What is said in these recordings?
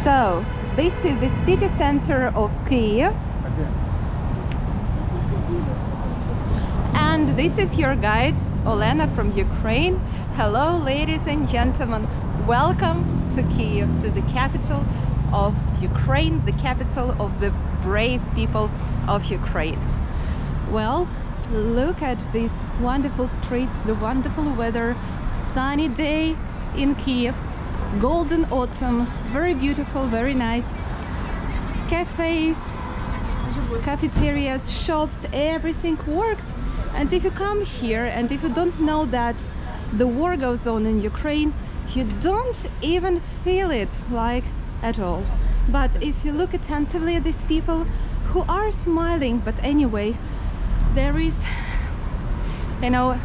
So this is the city center of Kyiv, and this is your guide Olena from Ukraine. Hello ladies and gentlemen, welcome to Kyiv, to the capital of Ukraine, the capital of the brave people of Ukraine. Well, look at these wonderful streets, the wonderful weather, sunny day in Kyiv, golden autumn, very beautiful, very nice. Cafes, cafeterias, shops, everything works. And if you come here and if you don't know that the war goes on in Ukraine, you don't even feel it like at all. But if you look attentively at these people who are smiling, but anyway, there is, you know,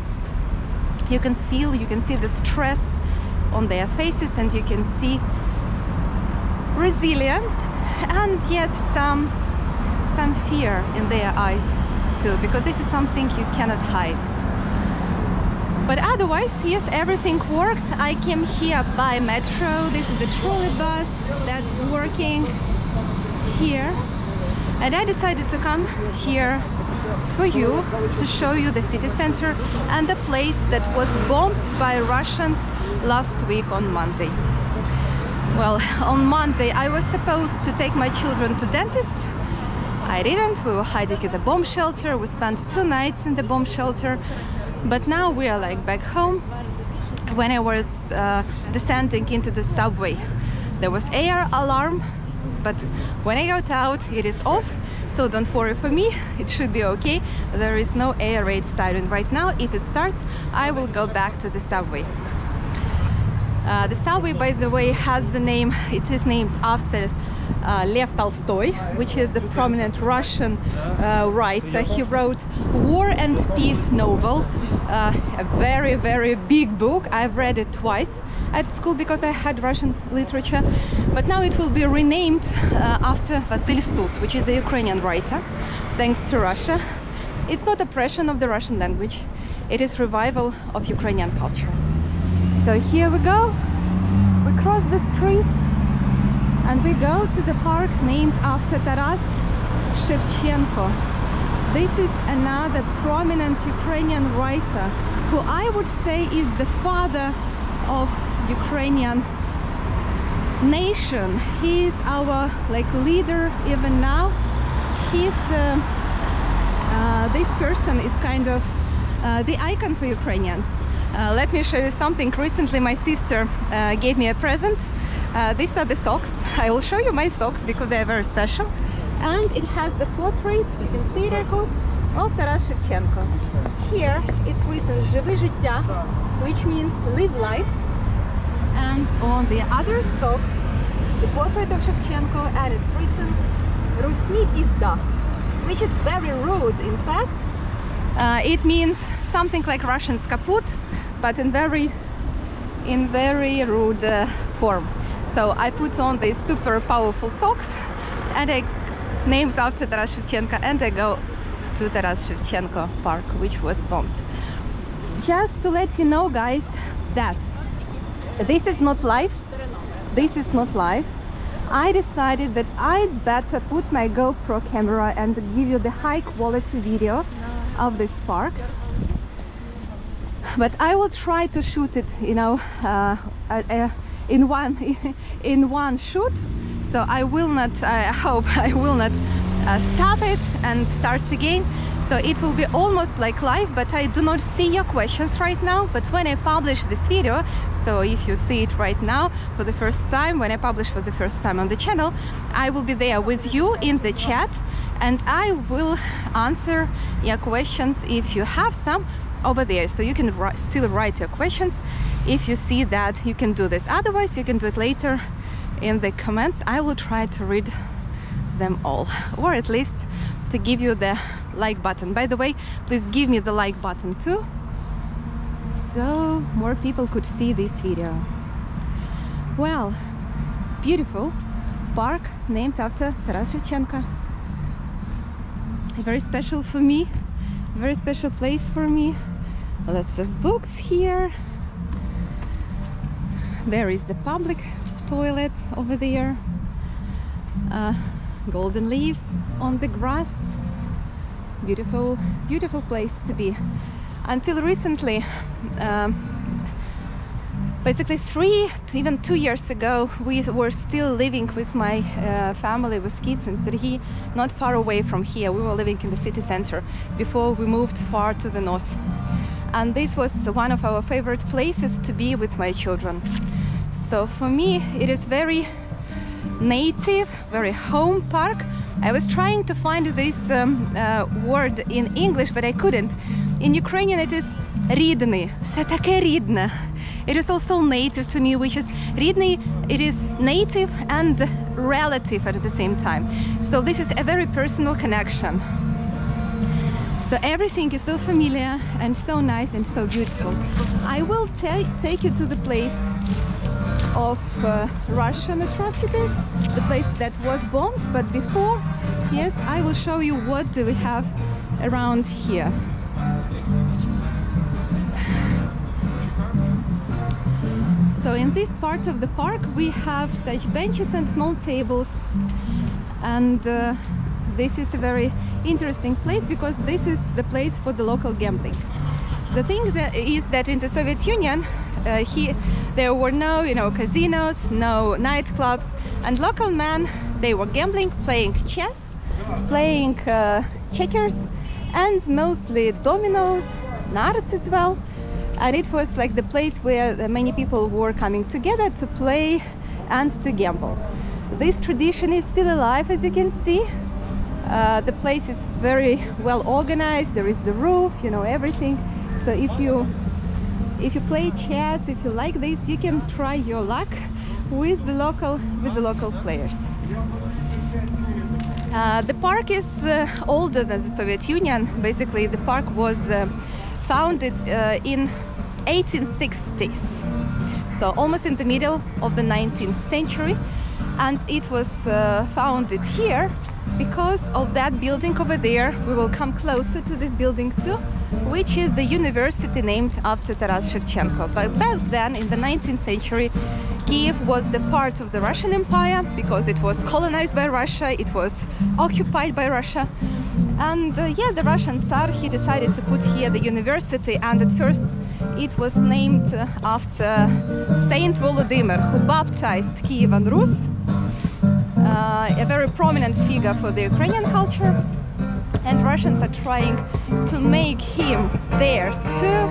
you can feel, you can see the stress on their faces, and you can see resilience and yes, some fear in their eyes too, because this is something you cannot hide. But otherwise, yes, everything works. I came here by metro. This is a trolley bus that's working here, and I decided to come here for you to show you the city center and the place that was bombed by Russians last week on Monday. Well, on Monday I was supposed to take my children to dentist. I didn't. We were hiding in the bomb shelter. We spent 2 nights in the bomb shelter, but now we are like back home. When I was descending into the subway, there was air alarm, but when I got out, it is off. So don't worry for me, it should be okay. There is no air raid siren right now. If it starts, I will go back to the subway. The subway, by the way, has the name, it is named after Lev Tolstoy, which is the prominent Russian writer. He wrote War and Peace novel, a very, very big book. I've read it twice at school because I had Russian literature, but now it will be renamed after Vasil Stus, which is a Ukrainian writer, thanks to Russia. It's not oppression of the Russian language, it is revival of Ukrainian culture. So here we go, we cross the street and we go to the park named after Taras Shevchenko. This is another prominent Ukrainian writer who I would say is the father of Ukrainian nation. He is our leader even now. He's this person is kind of the icon for Ukrainians. Let me show you something. Recently my sister gave me a present. These are the socks. I will show you my socks because they are very special, and it has the portrait, you can see it I hope, of Taras Shevchenko. Here it's written "Живи життя," which means live life, and on the other sock the portrait of Shevchenko, and it's written "Rusni pizda," which is very rude. In fact, it means something like Russian "kaput," but in very rude form. So I put on these super powerful socks, and I names after Taras Shevchenko, and I go to Taras Shevchenko Park, which was bombed. Just to let you know, guys, that this is not live. This is not live. I decided that I'd better put my GoPro camera and give you the high quality video of this park. But I will try to shoot it, you know, in one shoot. So I will not, I hope I will not stop it and start again. So it will be almost like live, but I do not see your questions right now. But when I publish this video, so if you see it right now for the first time, when I publish for the first time on the channel, I will be there with you in the chat, and I will answer your questions if you have some over there. So you can still write your questions if you see that you can do this. Otherwise, you can do it later in the comments. I will try to read them all, or at least to give you the like button. By the way, please give me the like button too, so more people could see this video. Well, beautiful park named after Taras Shevchenko. Very special for me, very special place for me. Lots of books here. There is the public toilet over there. golden leaves on the grass. Beautiful, beautiful place to be. Until recently, basically 3 to even 2 years ago, we were still living with my family, with kids in Serhi, not far away from here. We were living in the city center before we moved far to the north. And this was one of our favorite places to be with my children. So for me, it is very native, very home park. I was trying to find this word in English, but I couldn't. In Ukrainian it is рідний, все таке рідне. It is also native to me, which is рідний, it is native and relative at the same time. So this is a very personal connection. So everything is so familiar and so nice and so beautiful. I will take you to the place of Russian atrocities, the place that was bombed, but before, yes, I will show you what do we have around here. So in this part of the park we have such benches and small tables, and this is a very interesting place because this is the place for the local gambling. The thing is that in the Soviet Union there were no casinos, no nightclubs, and local men, they were gambling, playing chess, playing checkers, and mostly dominoes, nards as well. And it was like the place where many people were coming together to play and to gamble. This tradition is still alive, as you can see. The place is very well organized. There is the roof, everything. So if you play chess, if you like this, you can try your luck with the local players. The park is older than the Soviet Union. Basically, the park was founded in 1860s, so almost in the middle of the 19th century, and it was founded here because of that building over there. We will come closer to this building too, which is the university named after Taras Shevchenko. But back then, in the 19th century, Kiev was the part of the Russian Empire because it was colonized by Russia, it was occupied by Russia. And the Russian Tsar, he decided to put here the university, and at first it was named after Saint Volodymyr, who baptized Kiev and Rus, a very prominent figure for the Ukrainian culture, and Russians are trying to make him theirs too.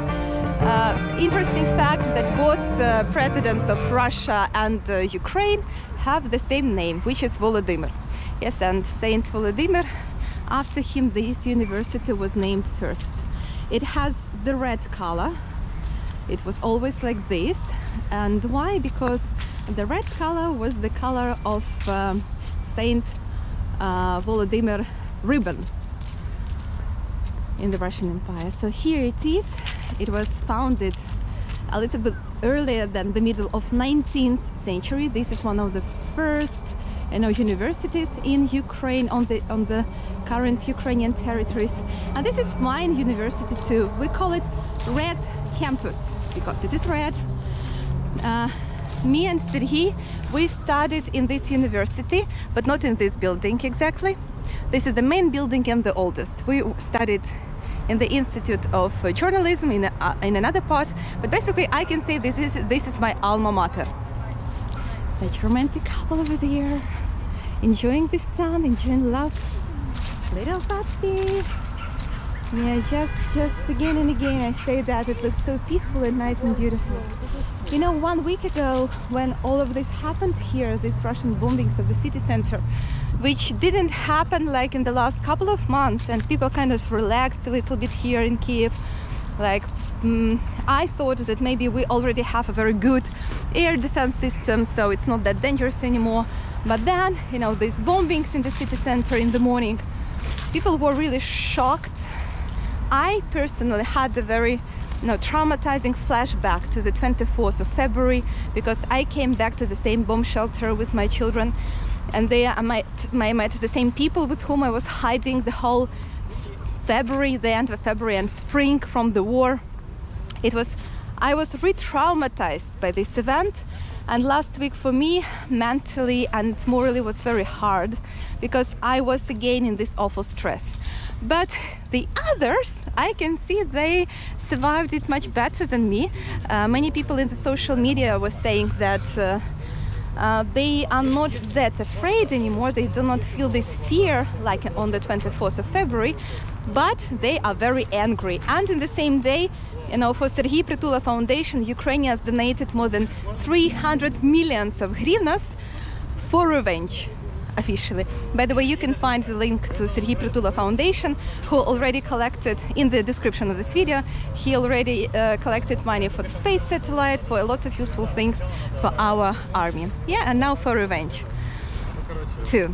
Interesting fact that both presidents of Russia and Ukraine have the same name, which is Volodymyr. Yes, and Saint Volodymyr, after him this university was named first. It has the red color. It was always like this. And why? Because the red color was the color of Saint Volodymyr ribbon in the Russian Empire. So here it is. It was founded a little bit earlier than the middle of 19th century. This is one of the first universities in Ukraine on the current Ukrainian territories. And this is mine university too. We call it Red Campus because it is red. Me and Serhi, we studied in this university, but not in this building exactly. This is the main building and the oldest. We studied in the Institute of Journalism in another part, but basically I can say this is my alma mater. Such romantic couple over there, enjoying the sun, enjoying love. Little puppy. Yeah, just again and again I say that it looks so peaceful and nice and beautiful. 1 week ago, when all of this happened here, these Russian bombings of the city center, which didn't happen like in the last couple of months, and people kind of relaxed a little bit here in Kiev, like I thought that maybe we already have a very good air defense system, so it's not that dangerous anymore. But then, these bombings in the city center in the morning, people were really shocked. I personally had a very traumatizing flashback to the 24th of February, because I came back to the same bomb shelter with my children, and there I met the same people with whom I was hiding the whole February, the end of February and spring from the war. I was re-traumatized by this event, And last week for me, mentally and morally, was very hard because I was again in this awful stress. But the others, I can see they survived it much better than me. Many people in the social media were saying that they are not that afraid anymore. They do not feel this fear like on the 24th of February, but they are very angry. And in the same day, you know, for Serhiy Prytula Foundation, Ukrainians donated more than 300 million of hryvnias for revenge, officially. By the way, you can find the link to Serhiy Prytula Foundation, who already collected, in the description of this video, he already collected money for the space satellite, for a lot of useful things for our army. Yeah, and now for revenge too.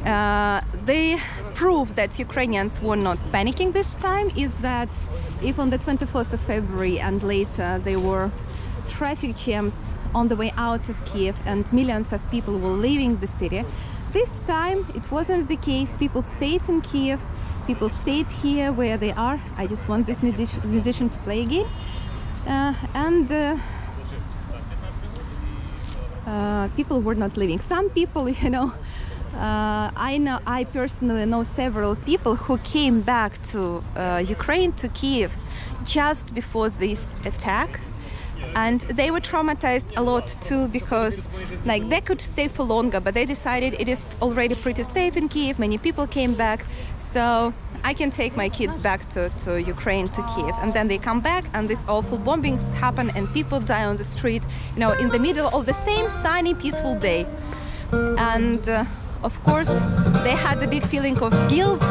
The proof that Ukrainians were not panicking this time is that if on the 24th of February and later there were traffic jams on the way out of Kiev and millions of people were leaving the city, this time it wasn't the case. People stayed in Kiev, people stayed here where they are. I just want this musician to play again. People were not leaving. Some people, you know, I personally know several people who came back to Ukraine, to Kiev, just before this attack, and they were traumatized a lot too, because like they could stay for longer, but they decided it is already pretty safe in Kiev. Many people came back, so I can take my kids back to Ukraine, to Kiev, and then they come back and these awful bombings happen and people die on the street, you know, in the middle of the same sunny, peaceful day. And of course, they had a big feeling of guilt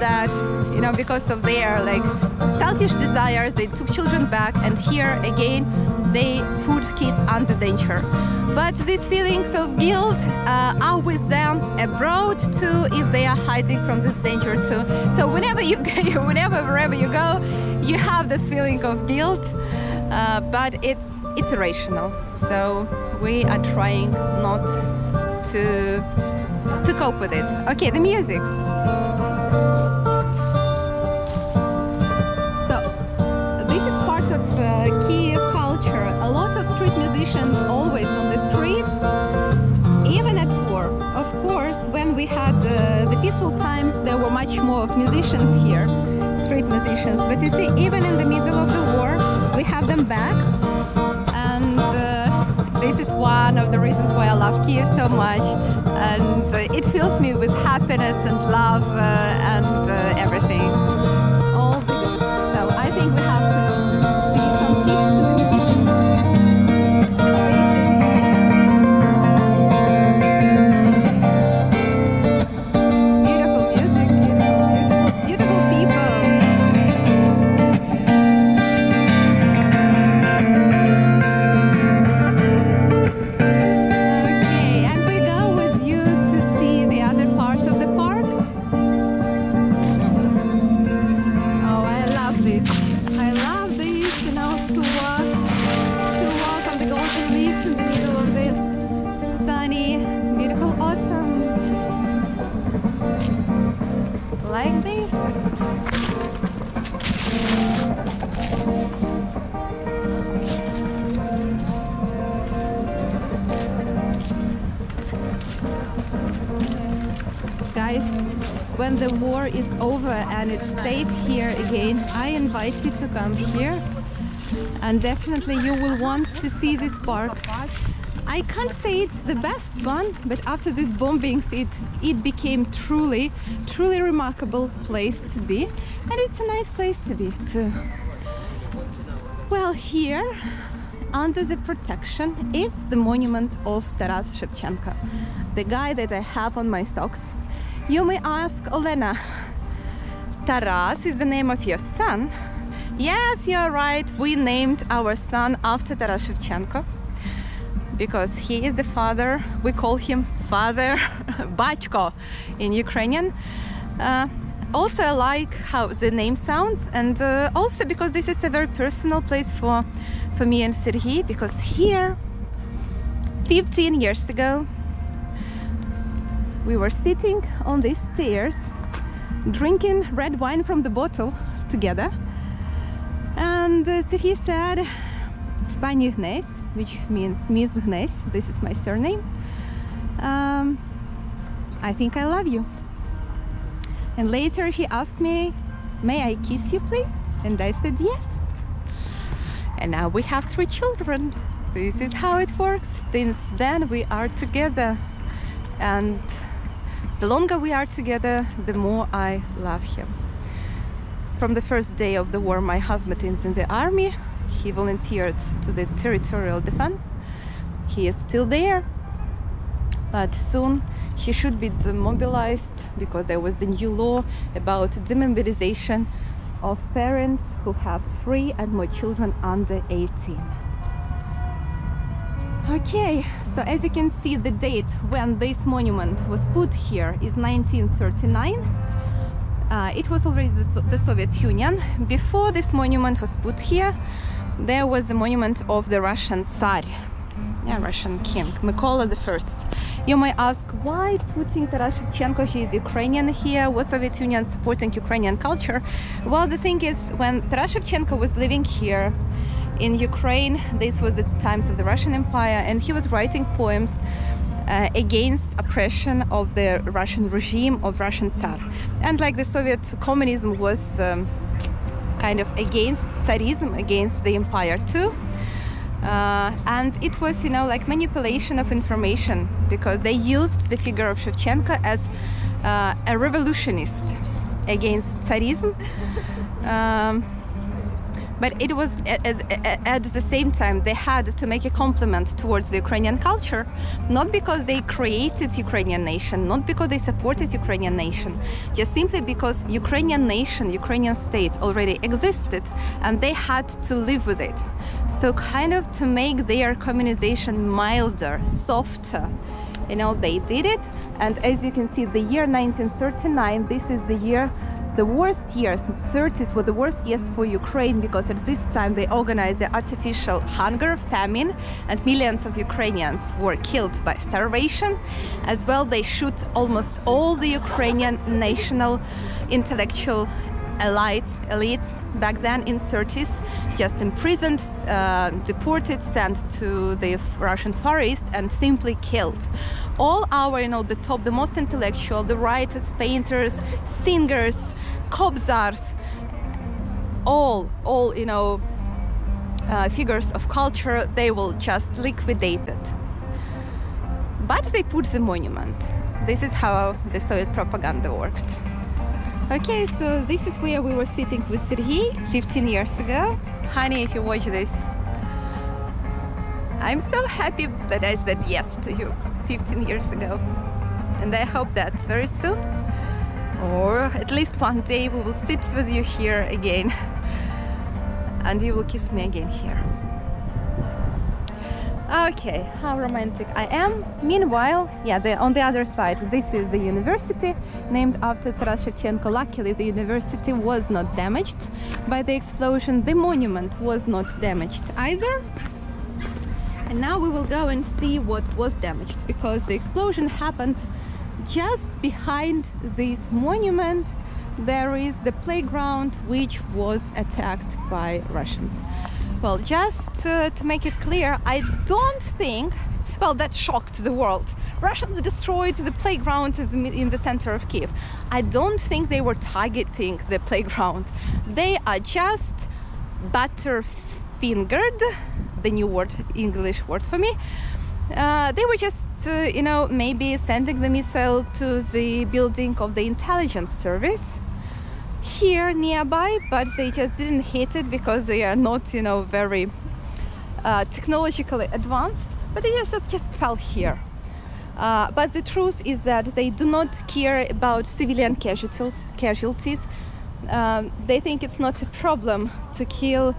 that, you know, because of their like selfish desires, they took children back, and here again they put kids under danger. But these feelings of guilt are with them abroad too, if they are hiding from this danger too. So wherever you go, you have this feeling of guilt, but it's irrational. So we are trying not to cope with it. Okay, the music. So this is part of Kiev culture. A lot of street musicians always on the streets, even at war. Of course, when we had the peaceful times, there were much more of musicians here, street musicians. But you see, even in the middle of the war, we have them back. And this is one of the reasons why I love Kiev so much, and it fills me with happiness and love and everything. All the good. So I think we have to give some tips to the musicians. Beautiful music, beautiful people. Like this. Guys, when the war is over and it's safe here again, I invite you to come here, and definitely you will want to see this park. I can't say it's the best one, but after these bombings it became truly remarkable place to be, and it's a nice place to be too. Well, here under the protection is the monument of Taras Shevchenko, the guy that I have on my socks. You may ask, Olena, Taras is the name of your son? Yes, you're right, we named our son after Taras Shevchenko, because he is the father. We call him Father Batko in Ukrainian. Also, I like how the name sounds, and also because this is a very personal place for me and Serhiy, because here 15 years ago we were sitting on these stairs drinking red wine from the bottle together, and Serhiy said, "Pani Gnes, which means Mizhnes. This is my surname. I think I love you. And later he asked me, may I kiss you please? And I said yes. And now we have 3 children. This is how it works. Since then we are together, and the longer we are together, the more I love him. From the first day of the war, my husband is in the army. He volunteered to the territorial defense. He is still there, but soon he should be demobilized because there was a new law about demobilization of parents who have 3 and more children under 18. Okay, so as you can see, the date when this monument was put here is 1939. It was already the Soviet Union. Before this monument was put here, there was a monument of the Russian Tsar, Russian king, Mykola I. You might ask, why putting Taras Shevchenko? He is Ukrainian here. Was Soviet Union supporting Ukrainian culture? Well, the thing is, when Taras Shevchenko was living here in Ukraine, this was at the times of the Russian Empire, and he was writing poems against oppression of the Russian regime of Russian Tsar. And like the Soviet communism was kind of against Tsarism, against the empire too. And it was, you know, like manipulation of information, because they used the figure of Shevchenko as a revolutionist against Tsarism. But it was at the same time they had to make a compliment towards the Ukrainian culture, not because they created Ukrainian nation, not because they supported Ukrainian nation, just simply because Ukrainian nation, Ukrainian state already existed and they had to live with it. So kind of to make their communization milder, softer, you know, they did it. And as you can see, the year 1939, this is the year, the worst years. 30s were the worst years for Ukraine, because at this time they organized the artificial hunger, famine, and millions of Ukrainians were killed by starvation. As well, they shoot almost all the Ukrainian national intellectual elites back then in 30s, just imprisoned, deported, sent to the Russian Far East, and simply killed. All our, you know, the most intellectual, the writers, painters, singers, Kobzars, all you know, figures of culture, they will just liquidate it. But they put the monument. This is how the Soviet propaganda worked. Okay, so this is where we were sitting with Sergei 15 years ago. Honey, if you watch this, I'm so happy that I said yes to you 15 years ago. And I hope that very soon, or at least one day, we will sit with you here again and you will kiss me again here. Okay, how romantic I am. Meanwhile, yeah, on the other side, this is the university named after Taras Shevchenko. Luckily, the university was not damaged by the explosion. The monument was not damaged either. And now we will go and see what was damaged, because the explosion happened just behind this monument. There is the playground which was attacked by Russians. Well, just to make it clear, I don't think, well, that shocked the world. Russians destroyed the playground in the center of Kiev. I don't think they were targeting the playground. They are just butterfingered, the new word, English word for me. They were just, you know, maybe sending the missile to the building of the intelligence service here nearby, but they just didn't hit it because they are not, you know, very technologically advanced, but they just fell here. But the truth is that they do not care about civilian casualties. They think it's not a problem to kill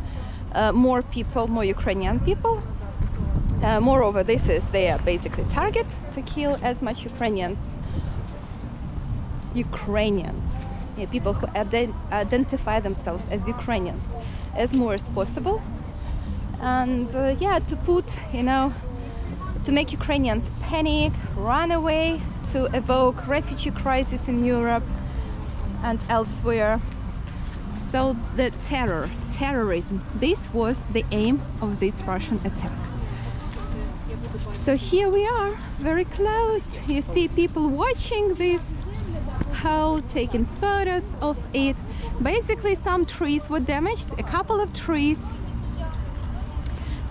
more people, more Ukrainian people. Moreover, this is their basically target, to kill as much Ukrainians, yeah, people who identify themselves as Ukrainians, as more as possible. And yeah, to put, you know, to make Ukrainians panic, run away, to evoke refugee crisis in Europe and elsewhere. So the terrorism, this was the aim of this Russian attack. So here we are, very close. You see people watching this hole, taking photos of it. Basically, some trees were damaged, a couple of trees,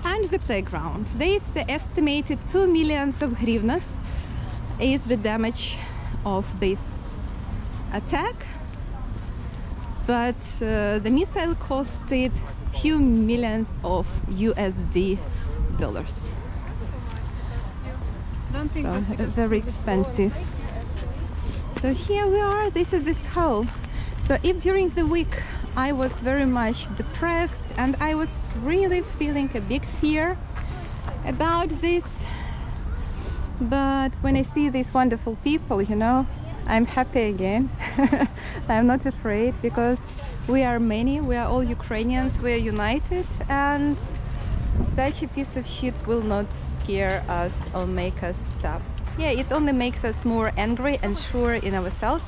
and the playground. This estimated 2 million of hryvnias is the damage of this attack. But the missile costed few millions of USD dollars. Don't think So that very expensive. So here we are, this is this hole. So if during the week I was very much depressed and I was really feeling a big fear about this, but when I see these wonderful people, you know, I'm happy again. I'm not afraid because we are many, we are all Ukrainians, we are united, and such a piece of shit will not scare us or make us stop. Yeah, it only makes us more angry and sure in ourselves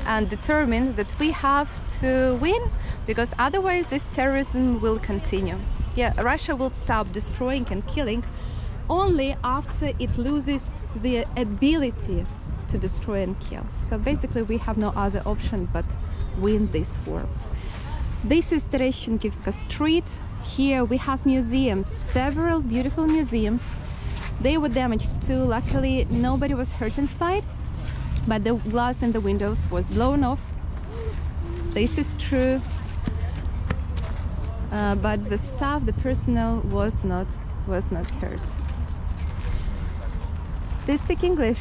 and determined that we have to win, because otherwise this terrorism will continue. Yeah, Russia will stop destroying and killing only after it loses the ability to destroy and kill. So basically we have no other option but win this war. This is Tereshchenkivska Street. Here we have museums, several beautiful museums. They were damaged too. Luckily nobody was hurt inside, but the glass in the windows was blown off. This is true. But the staff, the personnel was not hurt. Do you speak English?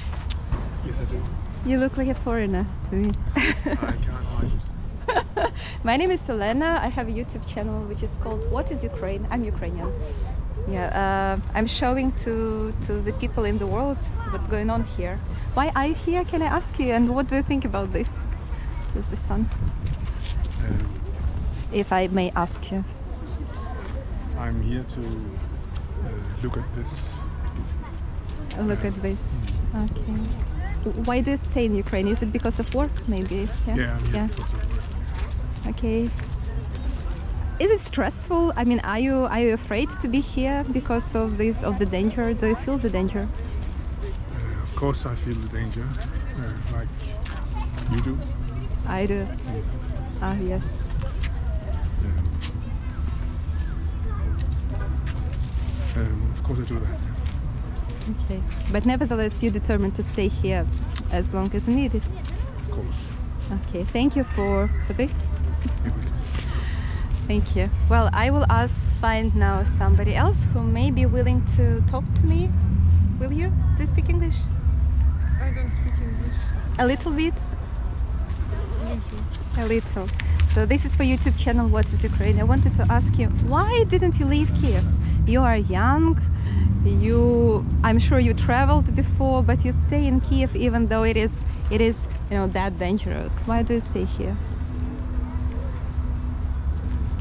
Yes, I do. You look like a foreigner to me. I can't hide. My name is Selena. I have a YouTube channel which is called What is Ukraine? I'm Ukrainian. Yeah, I'm showing to the people in the world what's going on here. Why are you here? Can I ask you? And what do you think about this? This is the sun. If I may ask you. I'm here to look at this. Look at this. Okay. Why do you stay in Ukraine? Is it because of work, maybe? Yeah, I'm here because of work. Okay. Is it stressful? I mean, are you afraid to be here because of the danger? Do you feel the danger? Of course, I feel the danger, like you do. I do. Ah, yes. Of course, I do that. Okay. But nevertheless, you're determined to stay here as long as needed. Of course. Okay. Thank you for this. You're welcome. Thank you. Well, I will find now somebody else who may be willing to talk to me. Will you? Do you speak English? I don't speak English. A little bit? Little. A little. So this is for YouTube channel What is Ukraine. I wanted to ask you, why didn't you leave Kiev? You are young. I'm sure you traveled before, but you stay in Kiev even though it is that dangerous. Why do you stay here?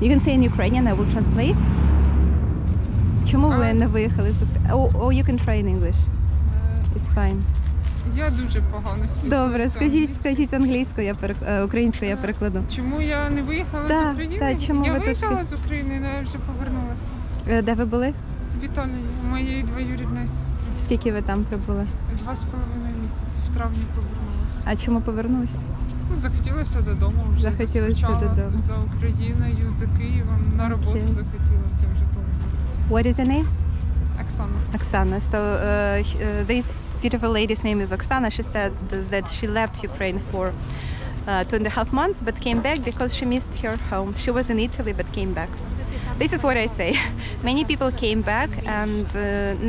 You can say in Ukrainian, I will translate. Чому ви не виїхали? Or you can try in English. It's fine. Я дуже погано спілкуюся. Добре, скажіть англійською, українською я перекладу. Чому я не виїхала з України? Так, чому я ви виїхала з України, але я вже повернулася. Де ви були? В Італії, у моєї двоюрідної сестри. Скільки ви там прибули? 2,5 місяці, в травні повернулася. А чому повернулися? Захотілося додому вже. Захотілося додому. За Україною, за Києвом, на роботу захотілося вже повернутися. What is the name? Оксана. Oksana. So this beautiful lady's name is Oksana. She said that she left Ukraine for 2.5 months, but came back because she missed her home. She was in Italy, but came back. This is what I say. Many people came back, and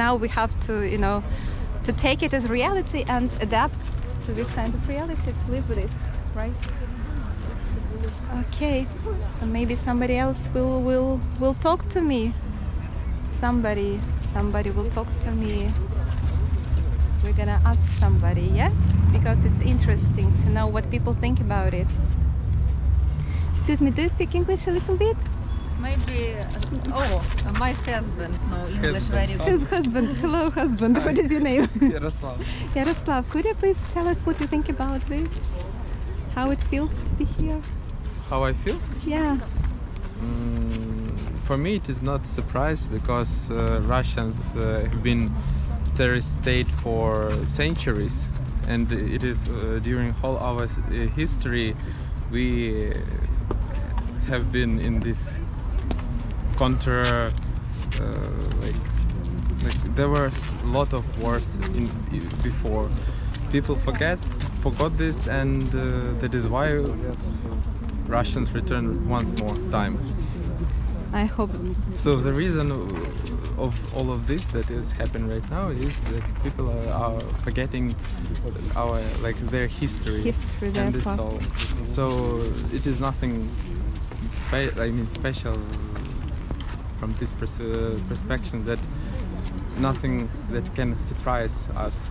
now we have to take it as reality and adapt to this kind of reality, to live with this, right? Okay, so maybe somebody else will talk to me. Somebody will talk to me. We're gonna ask somebody, yes? Because it's interesting to know what people think about it. Excuse me, do you speak English a little bit? Maybe, my husband knows English very good. His husband. Hello, husband. What is your name? Yaroslav. Yaroslav, could you please tell us what you think about this? How it feels to be here? How I feel? Yeah. For me it is not a surprise because Russians have been terrorist state for centuries, and it is during whole our history we have been in this counter like there were a lot of wars before. People forgot this, and that is why Russians return once more time. I hope. So the reason of all of this that is happening right now is that people are forgetting their history, their and this past. all. So it is nothing special from this perspective, that nothing that can surprise us.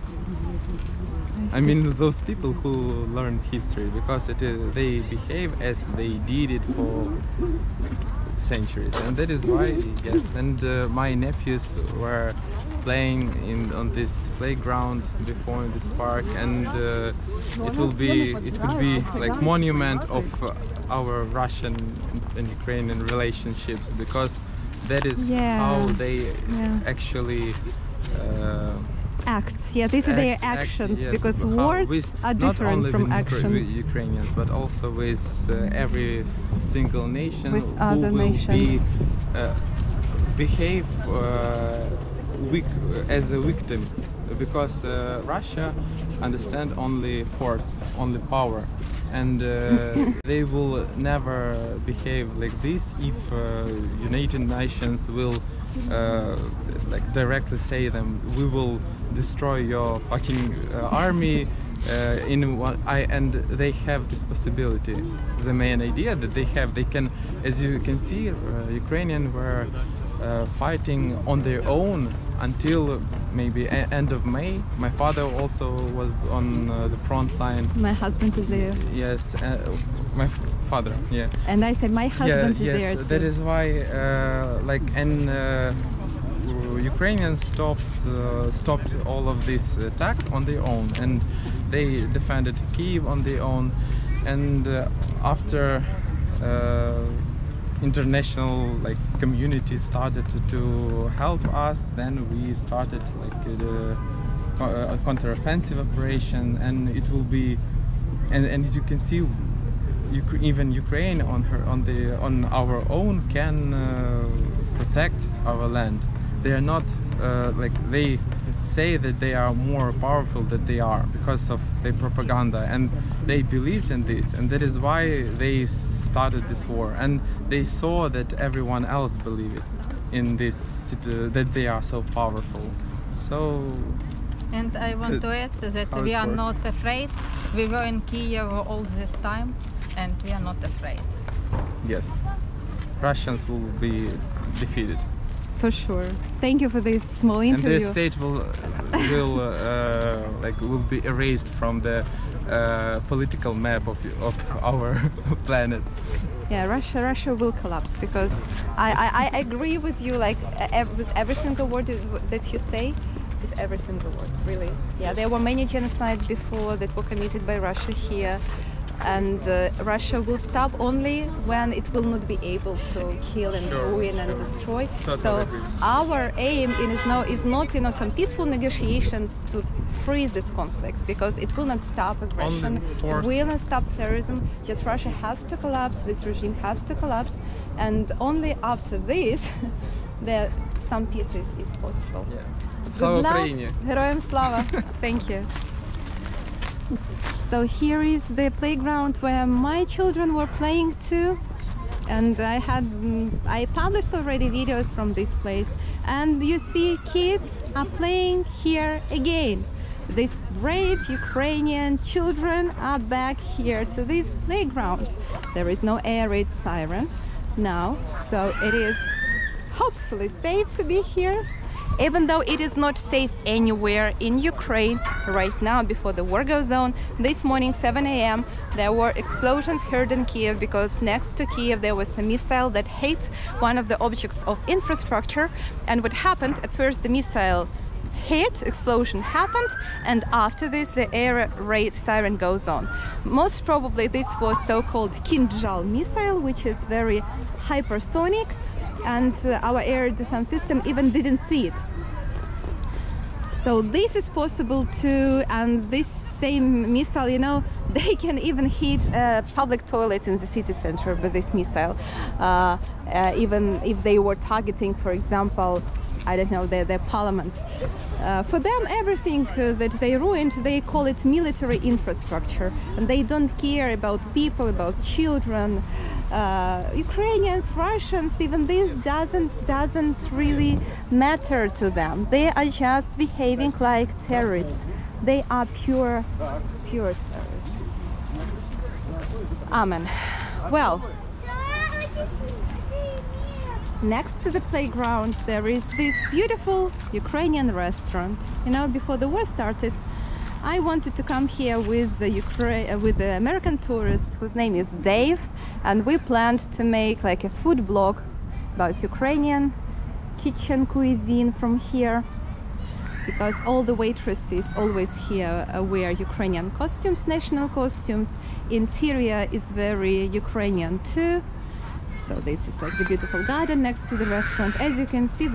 I mean, those people who learn history, because they behave as they did it for centuries, and that is why, yes. And my nephews were playing on this playground before in this park, and it could be like monument of our Russian and Ukrainian relationships, because that is how they actually acts. Yeah, these are their actions, yes, because words are different from actions. Not only with Ukrainians, but also with every single nation with who other will nations. Behave as a victim, because Russia understand only force, only power, and they will never behave like this if United Nations will directly say them, we will destroy your fucking army and they have this possibility. The main idea that they can, as you can see, Ukrainians were fighting on their own until maybe end of May. My father also was on the front line. My husband is there. Yes, my father. Yeah. And I said my husband is yes, there too. That is why, Ukrainians stopped all of this attack on their own, and they defended Kiev on their own. And after international community started to help us, then we started a counter-offensive operation, and it will be, and as you can see, even Ukraine on our own can protect our land. They are not they say that they are more powerful than they are because of their propaganda, and they believed in this, and that is why they started this war, and they saw that everyone else believed in this, that they are so powerful. So. And I want to add that we are not afraid. We were in Kiev all this time, and we are not afraid. Yes, Russians will be defeated. For sure. Thank you for this small interview. And their state will be erased from the political map of our planet. Yeah, Russia will collapse, because I agree with you, with every single word that you say. With every single word, really. Yeah, there were many genocides before that were committed by Russia here, and Russia will stop only when it will not be able to kill and ruin and destroy. So our aim is not some peaceful negotiations to freeze this conflict, because it will not stop aggression, it will not stop terrorism. Just Russia has to collapse, this regime has to collapse, and only after this some peace is possible. Yeah. Good luck. Героям слава. Thank you. So here is the playground where my children were playing too, and I published already videos from this place, and you see kids are playing here again. These brave Ukrainian children are back here to this playground. There is no air raid siren now, so it is hopefully safe to be here. Even though it is not safe anywhere in Ukraine right now before the war goes on. This morning 7 a.m. there were explosions heard in Kiev, because next to Kiev there was a missile that hit one of the objects of infrastructure. And what happened, at first the missile hit, explosion happened, and after this the air raid siren goes on. Most probably this was so-called Kinjal missile, which is very hypersonic, and our air defense system even didn't see it. So this is possible too, and this same missile, you know, they can even hit a public toilet in the city center with this missile, even if they were targeting, for example, I don't know, their parliament. For them, everything that they ruined, they call it military infrastructure, and they don't care about people, about children, Ukrainians, Russians. Even this doesn't really matter to them. They are just behaving like terrorists. They are pure terrorists. Amen. Well, next to the playground there is this beautiful Ukrainian restaurant. You know, before the war started, I wanted to come here with the American tourist whose name is Dave, and we planned to make like a food blog about Ukrainian kitchen cuisine from here, because all the waitresses always here wear Ukrainian costumes, national costumes. Interior is very Ukrainian too. So this is like the beautiful garden next to the restaurant. As you can see,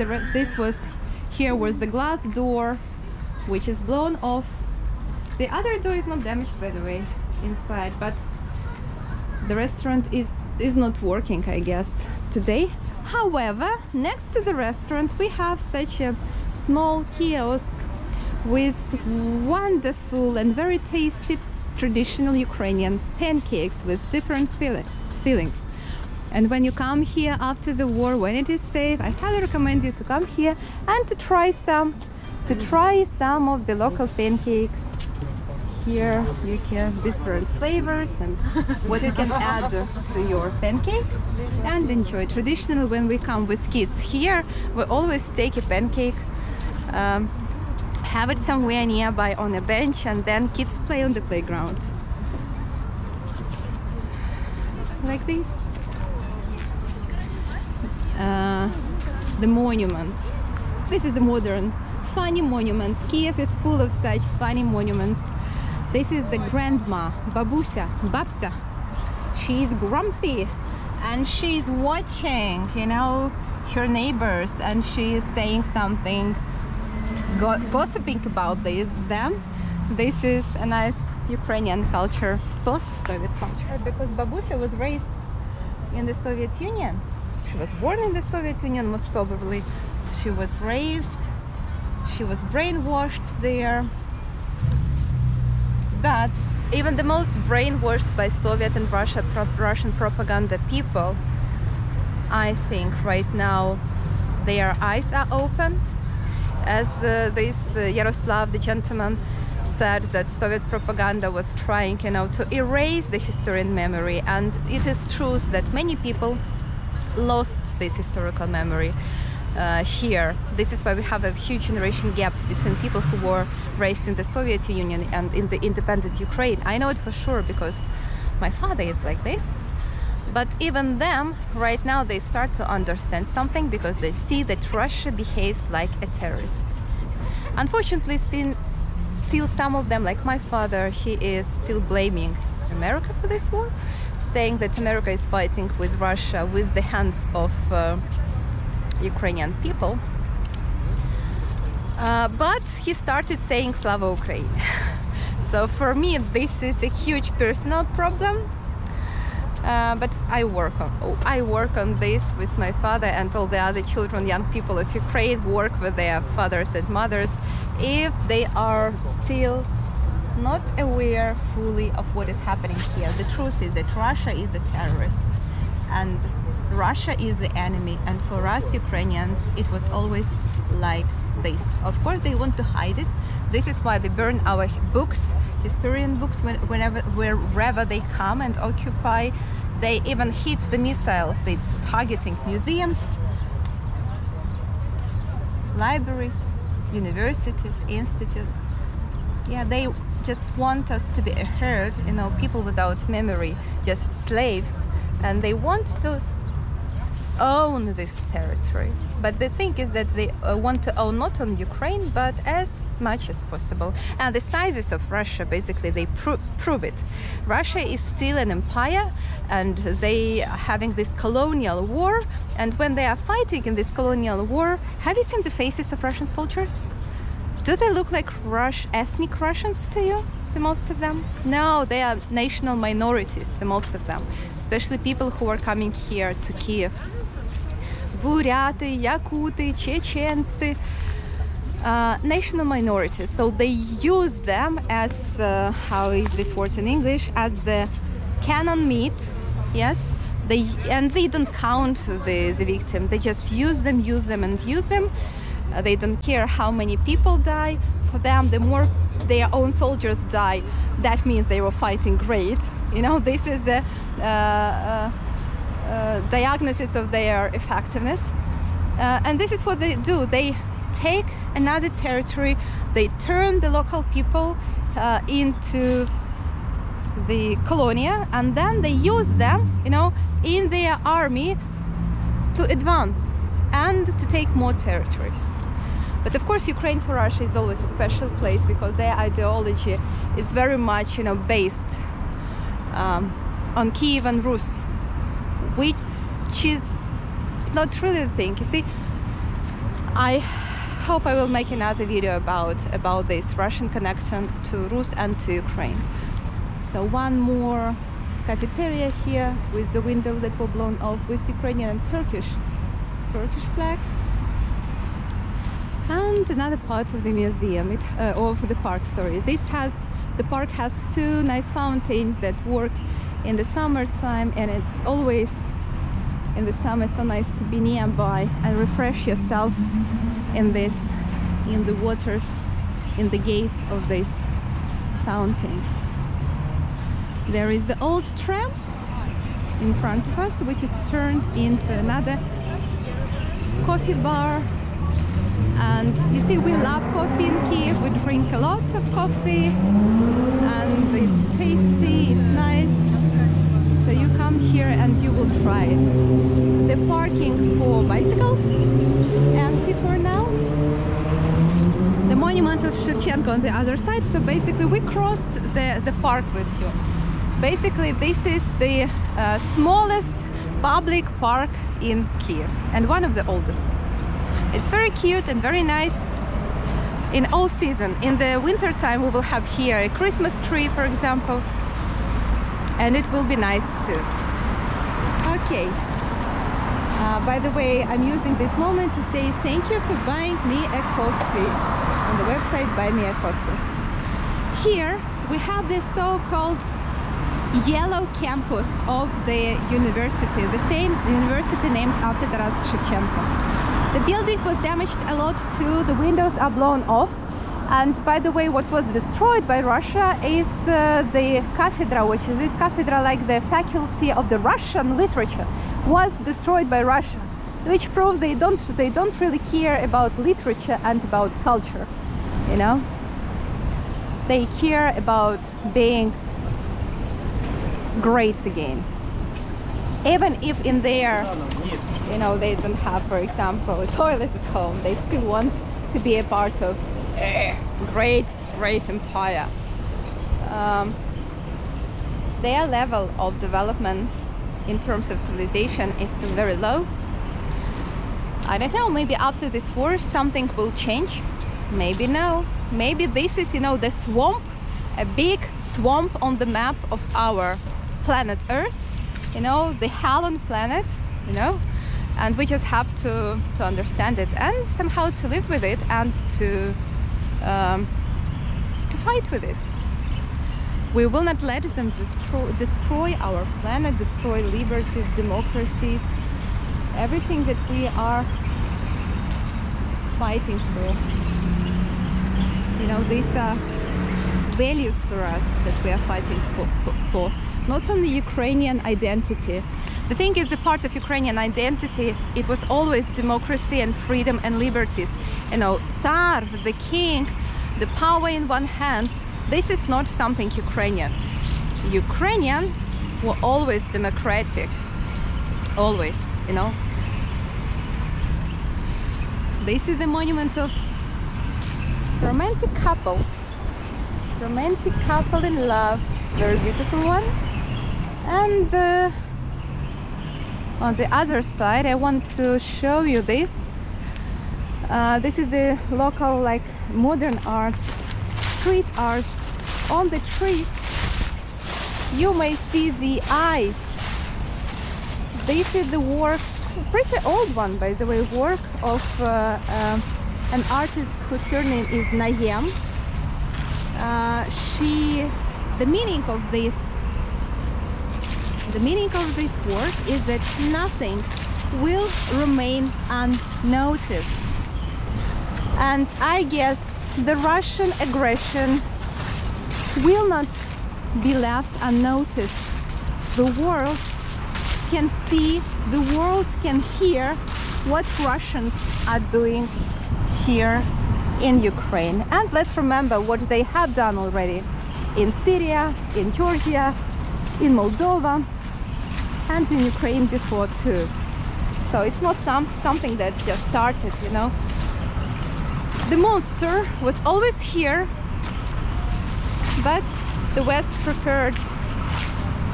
here was the glass door, which is blown off. The other door is not damaged, by the way, inside, but the restaurant is not working, I guess, today. However, next to the restaurant we have such a small kiosk with wonderful and very tasty traditional Ukrainian pancakes with different fillings. And when you come here after the war, when it is safe, I highly recommend you to come here and to try some of the local pancakes. Here you can different flavors and what you can add to your pancake and enjoy. Traditionally, when we come with kids here, we always take a pancake, have it somewhere nearby on a bench, and then kids play on the playground like this. The monument. This is the modern funny monument. Kiev is full of such funny monuments. This is the grandma, babusia, babza. She's grumpy and she's watching, you know, her neighbors, and she is saying something, gossiping about them. This is a nice Ukrainian culture, post-Soviet culture, because babusia was raised in the Soviet Union. She was born in the Soviet Union, most probably. She was raised, she was brainwashed there. But even the most brainwashed by Soviet and Russian propaganda people, I think right now their eyes are opened. As this Yaroslav, the gentleman, said, that Soviet propaganda was trying, you know, to erase the historian memory, and it is true that many people lost this historical memory here. This is why we have a huge generation gap between people who were raised in the Soviet Union and in the independent Ukraine. I know it for sure because my father is like this. But even them, right now, they start to understand something because they see that Russia behaves like a terrorist. Unfortunately, still some of them, like my father, he is still blaming America for this war, saying that America is fighting with Russia with the hands of Ukrainian people. But he started saying Slava Ukraine. So for me, this is a huge personal problem. But I work on this with my father and all the other children, young people of Ukraine, work with their fathers and mothers if they are still not aware fully of what is happening here. The truth is that Russia is a terrorist and Russia is the enemy, and for us Ukrainians it was always like this. Of course they want to hide it. This is why they burn our books, historian books, wherever they come and occupy. They even hit the missiles, they targeting museums, libraries, universities, institutes. Yeah, they just want us to be a herd, you know, people without memory, just slaves, and they want to own this territory. But the thing is that they want to own not on Ukraine, but as much as possible. And the sizes of Russia, basically, they prove it. Russia is still an empire, and they are having this colonial war. And when they are fighting in this colonial war, have you seen the faces of Russian soldiers? Do they look like ethnic Russians to you, the most of them? No, they are national minorities, the most of them, especially people who are coming here to Kiev. Буряты, Yakuty, Chechenцы, national minorities. So they use them as, how is this word in English, as the cannon meat, yes? And they don't count the victim. They just use them, and use them. They don't care how many people die. For them, the more their own soldiers die, that means they were fighting great. You know, this is the diagnosis of their effectiveness. And this is what they do. They take another territory, they turn the local people into the colonia, and then they use them, you know, in their army to advance and to take more territories. But of course, Ukraine for Russia is always a special place because their ideology is very much, you know, based on Kiev and Rus, which is not really the thing. You see, I hope I will make another video about this Russian connection to Rus and to Ukraine. So one more cafeteria here with the windows that were blown off with Ukrainian and Turkish flags. And another part of the museum, of the park, sorry. The park has two nice fountains that work in the summertime, and it's always in the summer so nice to be nearby and refresh yourself in the waters, in the gaze of these fountains. There is the old tram in front of us, which is turned into another coffee bar. And you see, we love coffee in Kiev. We drink a lot of coffee, and it's tasty, it's nice. So you come here and you will try it. The parking for bicycles empty for now. The monument of Shevchenko on the other side. So basically we crossed the park with you. Basically this is the smallest public park in Kiev and one of the oldest. It's very cute and very nice in all season. In the winter time we will have here a Christmas tree, for example, and it will be nice too. Okay, by the way, I'm using this moment to say thank you for buying me a coffee on the website Buy Me a Coffee. Here we have the so-called yellow campus of the university, the same university named after Taras Shevchenko. The building was damaged a lot too, the windows are blown off, and by the way, what was destroyed by Russia is the cathedra, which is this cathedra, like the faculty of the Russian literature, was destroyed by Russia, which proves they don't really care about literature and about culture, you know. They care about being great again, even if in their, you know, they don't have, for example, a toilet at home. They still want to be a part of a great empire. Their level of development in terms of civilization is still very low. I don't know, maybe after this war something will change. Maybe no. Maybe this is, you know, the swamp, a big swamp on the map of our planet Earth, you know, the hell on planet, you know, and we just have to understand it and somehow to live with it and to fight with it. We will not let them destroy our planet, destroy liberties, democracies, everything that we are fighting for. You know, these are values for us that we are fighting for. Not only Ukrainian identity. The thing is, the part of Ukrainian identity, it was always democracy and freedom and liberties. You know, Tsar, the king, the power in one hand, this is not something Ukrainian. Ukrainians were always democratic. Always, you know. This is the monument of romantic couple. Romantic couple in love. Very beautiful one. And on the other side I want to show you this This is the local like modern art, street art. On the trees you may see the eyes. This is the work, pretty old one by the way, work of an artist whose surname is Nayem. The meaning of this work is that nothing will remain unnoticed. And I guess the Russian aggression will not be left unnoticed. The world can see, the world can hear what Russians are doing here in Ukraine. And let's remember what they have done already in Syria, in Georgia, in Moldova, and in Ukraine before too. So it's not something that just started, you know. The monster was always here, but the West preferred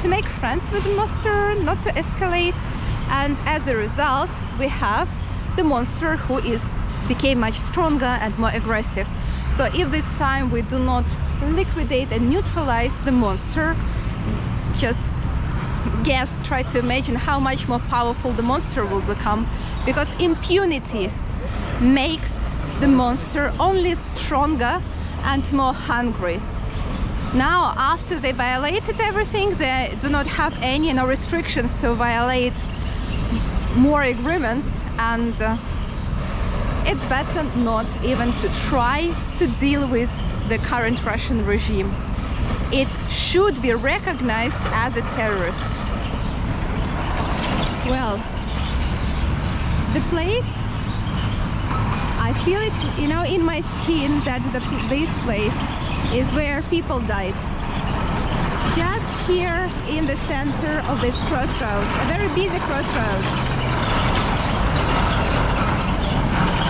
to make friends with the monster, not to escalate, and as a result we have the monster who became much stronger and more aggressive. So if this time we do not liquidate and neutralize the monster, just try to imagine how much more powerful the monster will become, because impunity makes the monster only stronger and more hungry. Now, after they violated everything, they do not have any restrictions to violate more agreements, and it's better not even to try to deal with the current Russian regime. It should be recognized as a terrorist. Well, the place, I feel it, you know, in my skin that this place is where people died. Just here in the center of this crossroads, a very busy crossroads.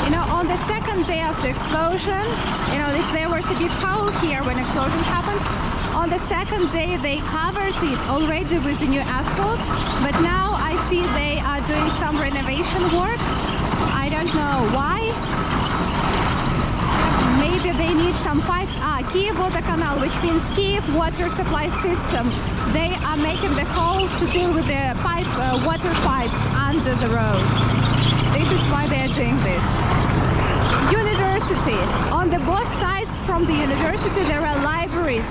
You know, on the second day of the explosion, you know, there was a big hole here when explosion happened. On the second day they covered it already with the new asphalt, but now I see they are doing some renovation works. I don't know why. Maybe they need some pipes. Kiev water canal, which means Kiev water supply system. They are making the hole to deal with the water pipes under the road. This is why they are doing this. University. On the both sides from the university there are libraries.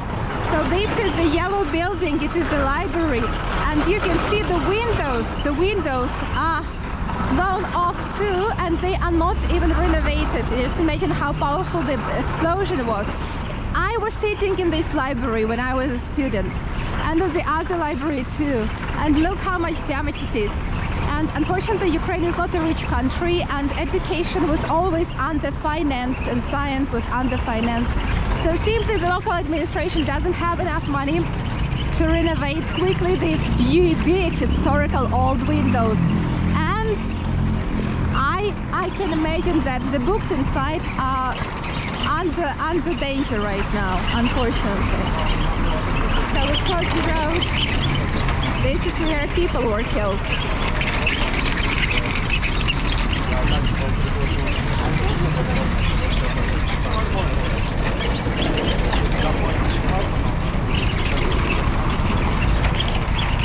So this is the yellow building, it is the library. And you can see the windows. The windows are blown off too, and they are not even renovated. Just imagine how powerful the explosion was. I was sitting in this library when I was a student, and in the other library too, and look how much damage it is. And unfortunately Ukraine is not a rich country, and education was always underfinanced and science was underfinanced. So simply the local administration doesn't have enough money to renovate quickly these big historical old windows. And I can imagine that the books inside are under danger right now, unfortunately. So we cross the road. This is where people were killed.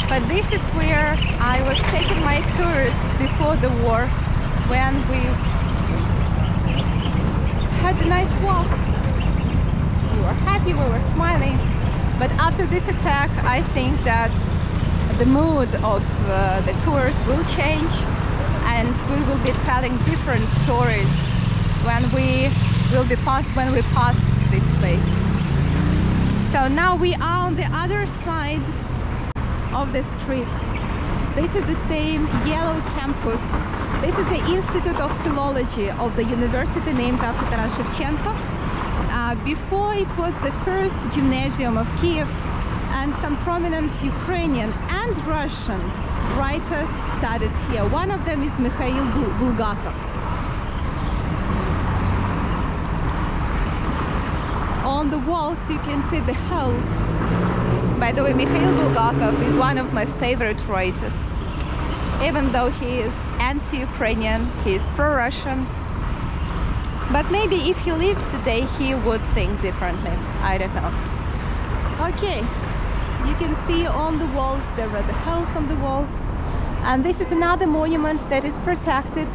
But this is where I was taking my tourists before the war, when we had a nice walk. We were happy, we were smiling. But after this attack, I think that the mood of the tourists will change, and we will be telling different stories when we pass this place. So now we are on the other side of the street. This is the same yellow campus. This is the Institute of Philology of the university named after Taras Shevchenko. Before it was the first gymnasium of Kiev, and some prominent Ukrainian and Russian writers studied here. One of them is Mikhail Bulgakov. On the walls you can see the holes. By the way, Mikhail Bulgakov is one of my favorite writers. Even though he is anti-Ukrainian, he is pro-Russian, But maybe if he lived today, he would think differently. I don't know. Okay, you can see on the walls, there are the holes on the walls. And this is another monument that is protected.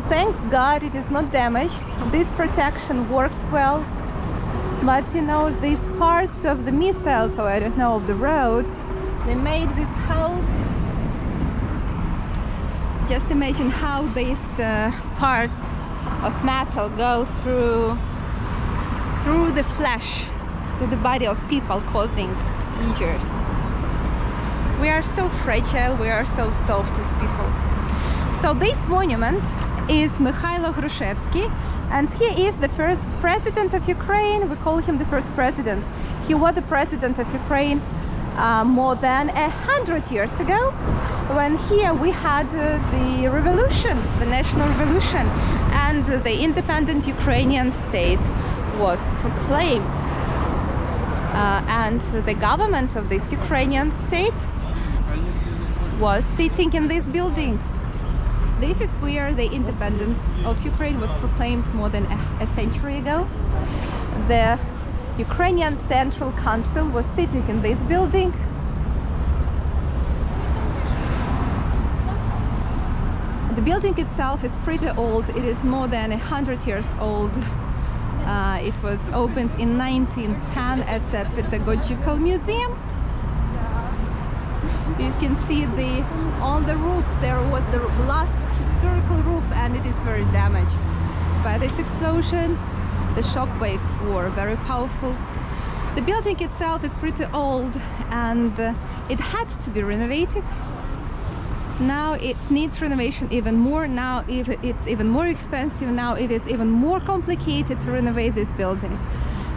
Thanks God it is not damaged. This protection worked well. But you know, the parts of the missiles, or I don't know, of the road, they made these holes. Just imagine how these parts of metal go through the flesh, through the body of people, causing injuries. We are so fragile, we are so soft as people. So this monument is Mikhailo Hrushevsky, and he is the first president of Ukraine. We call him the first president. He was the president of Ukraine more than 100 years ago, when here we had the revolution, the national revolution, and the independent Ukrainian state was proclaimed. And the government of this Ukrainian state was sitting in this building. This is where the independence of Ukraine was proclaimed more than a century ago. The Ukrainian Central Council was sitting in this building. The building itself is pretty old. It is more than 100 years old. It was opened in 1910 as a pedagogical museum. You can see on the roof there was the last historical roof, and it is very damaged by this explosion. The shock waves were very powerful. The building itself is pretty old, and it had to be renovated. Now it needs renovation even more. Now it's even more expensive. Now it is even more complicated to renovate this building.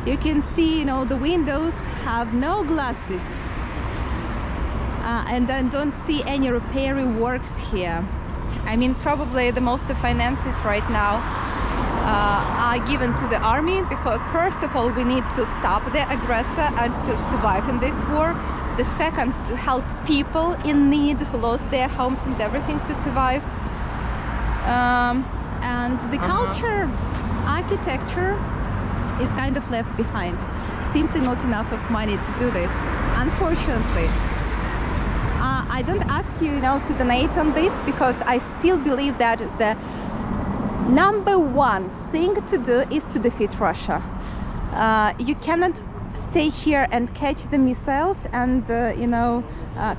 You can see, you know, the windows have no glasses. And I don't see any repairing works here. I mean, probably the most of finances right now are given to the army, because first of all we need to stop the aggressor and to survive in this war. The second, to help people in need who lost their homes and everything to survive. And the culture, architecture is kind of left behind. Simply not enough of money to do this, unfortunately. I don't ask you, to donate on this, because I still believe that the number one thing to do is to defeat Russia. You cannot stay here and catch the missiles and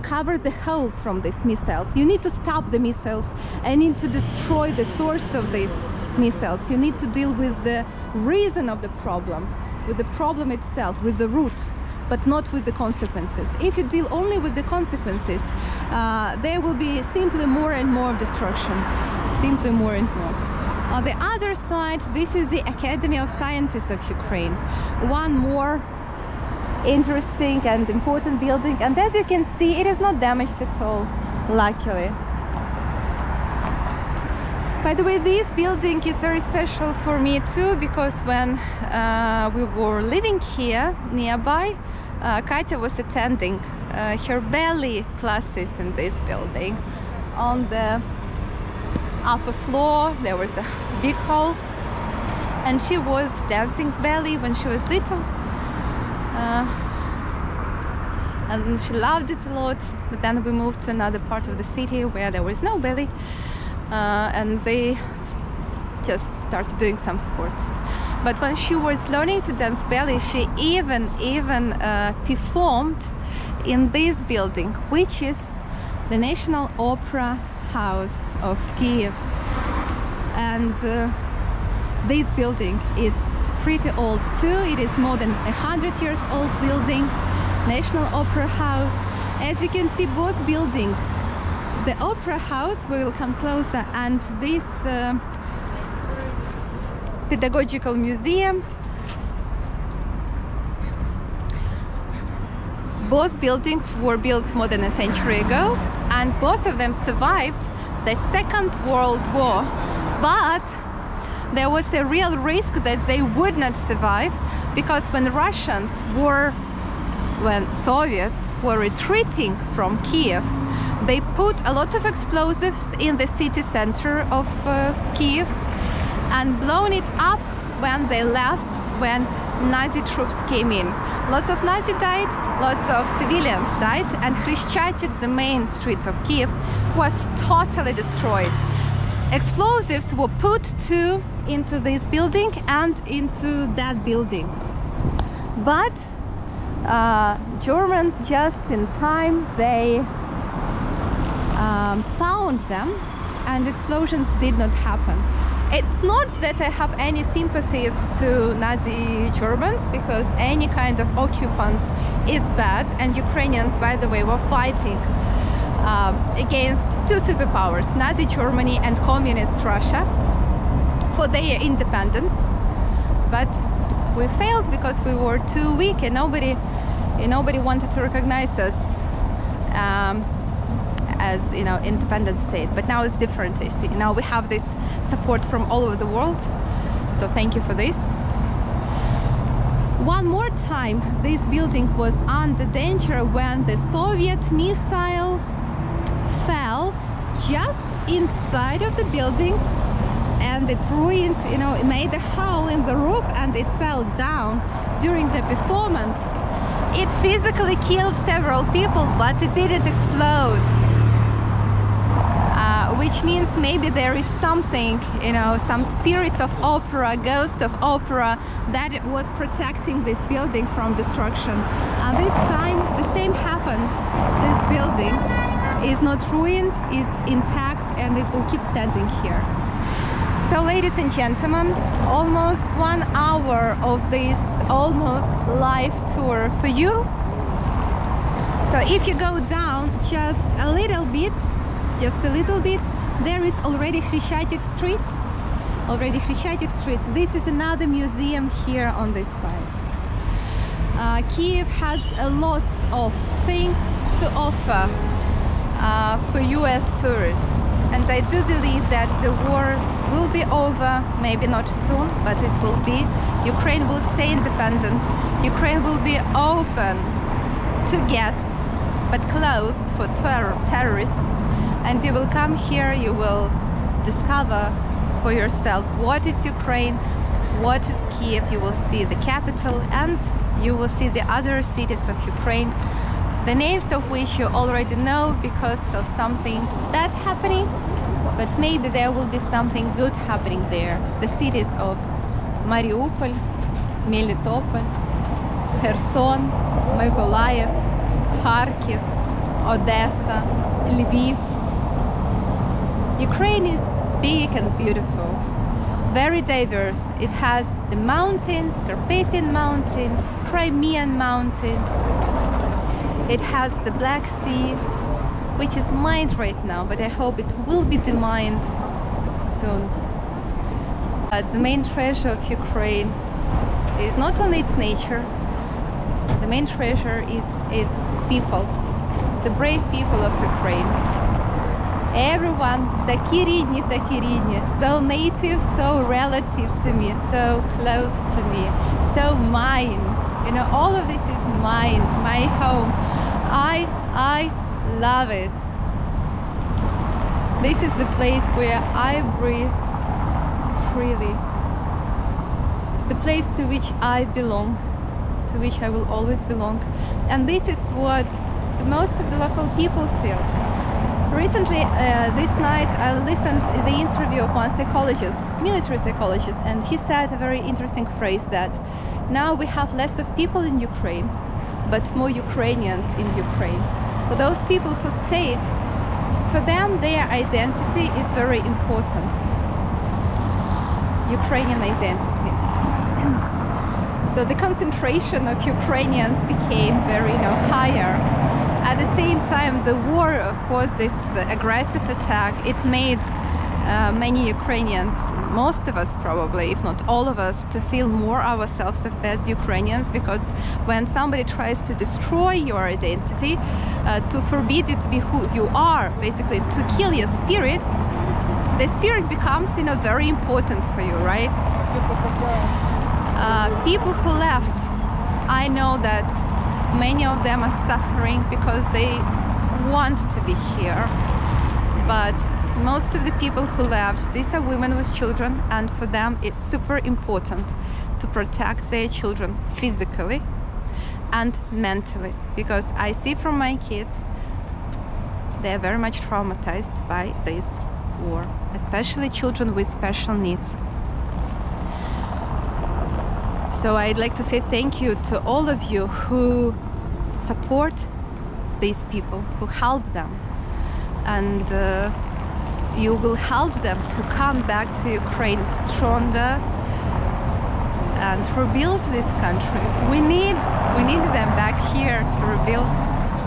cover the holes from these missiles. You need to stop the missiles and need to destroy the source of these missiles. You need to deal with the reason of the problem, with the problem itself, with the root, but not with the consequences. If you deal only with the consequences, there will be simply more and more destruction, simply more and more. On the other side, this is the Academy of Sciences of Ukraine, one more interesting and important building, and as you can see, it is not damaged at all, luckily. By the way, this building is very special for me too, because when we were living here nearby, Katya was attending her ballet classes in this building. On the upper floor there was a big hall, and she was dancing ballet when she was little, and she loved it a lot. But then we moved to another part of the city where there was no ballet, and they just started doing some sports. But when she was learning to dance ballet, she even performed in this building, which is the National Opera House of Kiev. And this building is pretty old too. It is more than 100 years old building, National Opera House. As you can see, both buildings, the Opera House, we will come closer, and this pedagogical museum, both buildings were built more than a century ago, and both of them survived the Second World War, but there was a real risk that they would not survive, because when Soviets were retreating from Kiev, they put a lot of explosives in the city center of Kiev, and blown it up when they left, when Nazi troops came in. Lots of Nazi died, lots of civilians died, and Khreshchatyk, the main street of Kiev, was totally destroyed. Explosives were put into this building and into that building. But Germans, just in time, they found them, and explosions did not happen. It's not that I have any sympathies to Nazi Germans, because any kind of occupants is bad, and Ukrainians, by the way, were fighting against two superpowers, Nazi Germany and Communist Russia, for their independence. But we failed because we were too weak, and nobody wanted to recognize us as, you know, independent state. But now it's different. You see, now we have this support from all over the world, so thank you for this. One more time this building was under danger when the Soviet missile fell just inside of the building, and it ruined, you know, it made a hole in the roof, and it fell down during the performance. It physically killed several people, but it didn't explode. Which means maybe there is something, you know, some spirit of opera, ghost of opera, that was protecting this building from destruction. And this time the same happened. This building is not ruined, it's intact, and it will keep standing here. So, ladies and gentlemen, almost 1 hour of this almost live tour for you. So if you go down just a little bit, there is already Khreshchatyk Street. This is another museum here on this side. Kiev has a lot of things to offer for US tourists, and I do believe that the war will be over, maybe not soon, but it will be. Ukraine will stay independent. Ukraine will be open to guests, but closed for terrorists. And you will come here, you will discover for yourself what is Ukraine, what is Kiev. You will see the capital, and you will see the other cities of Ukraine, the names of which you already know because of something bad happening, but maybe there will be something good happening there. The cities of Mariupol, Melitopol, Kherson, Mykolaiv, Kharkiv, Odessa, Lviv. Ukraine is big and beautiful, very diverse. It has the mountains, Carpathian Mountains, Crimean Mountains. It has the Black Sea, which is mined right now, but I hope it will be demined soon. But the main treasure of Ukraine is not only its nature, the main treasure is its people, the brave people of Ukraine. Everyone, такі рідні, so native, so relative to me, so close to me, so mine. You know, all of this is mine, my home. I love it. This is the place where I breathe freely. The place to which I belong, to which I will always belong. And this is what most of the local people feel. Recently, this night, I listened to the interview of one psychologist, military psychologist, and he said a very interesting phrase that now we have less of people in Ukraine, but more Ukrainians in Ukraine. For those people who stayed, for them, their identity is very important. Ukrainian identity. So the concentration of Ukrainians became very, higher. At the same time, the war, of course, this aggressive attack, it made many Ukrainians, most of us probably, if not all of us, to feel more ourselves as Ukrainians, because when somebody tries to destroy your identity, to forbid you to be who you are, basically to kill your spirit, the spirit becomes, very important for you, right? People who left, I know that many of them are suffering because they want to be here, but most of the people who left, these are women with children, and for them it's super important to protect their children physically and mentally, because I see from my kids they are very much traumatized by this war, especially children with special needs. So I'd like to say thank you to all of you who support these people, who help them, and you will help them to come back to Ukraine stronger and rebuild this country. We need them back here to rebuild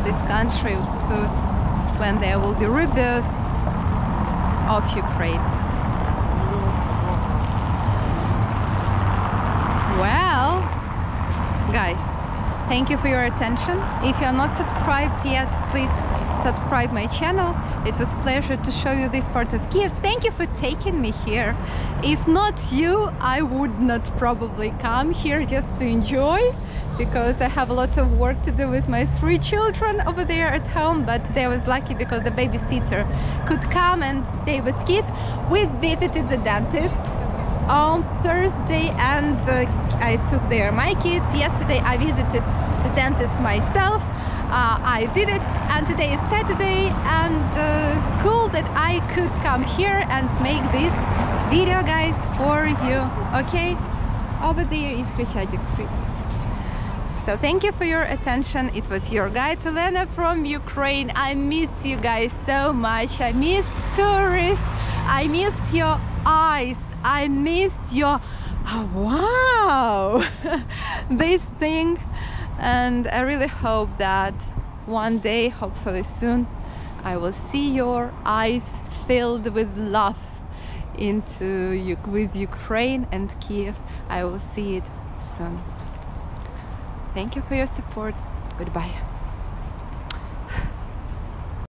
this country, to when there will be rebirth of Ukraine. Well, guys, thank you for your attention. If you are not subscribed yet, please subscribe my channel. It was a pleasure to show you this part of Kiev. Thank you for taking me here. If not you, I would not probably come here just to enjoy, because I have a lot of work to do with my 3 children over there at home. But today I was lucky because the babysitter could come and stay with kids. We visited the dentist on Thursday, and I took there my kids. Yesterday I visited the dentist myself. I did it, and today is Saturday, and cool that I could come here and make this video, guys, for you. Okay, over there is Krishchatik Street. So thank you for your attention. It was your guide Elena from Ukraine. I miss you guys so much. I missed tourists, I missed your eyes, I missed your wow this thing. And I really hope that one day, hopefully soon, I will see your eyes filled with love with Ukraine and Kiev. I will see it soon. Thank you for your support. Goodbye.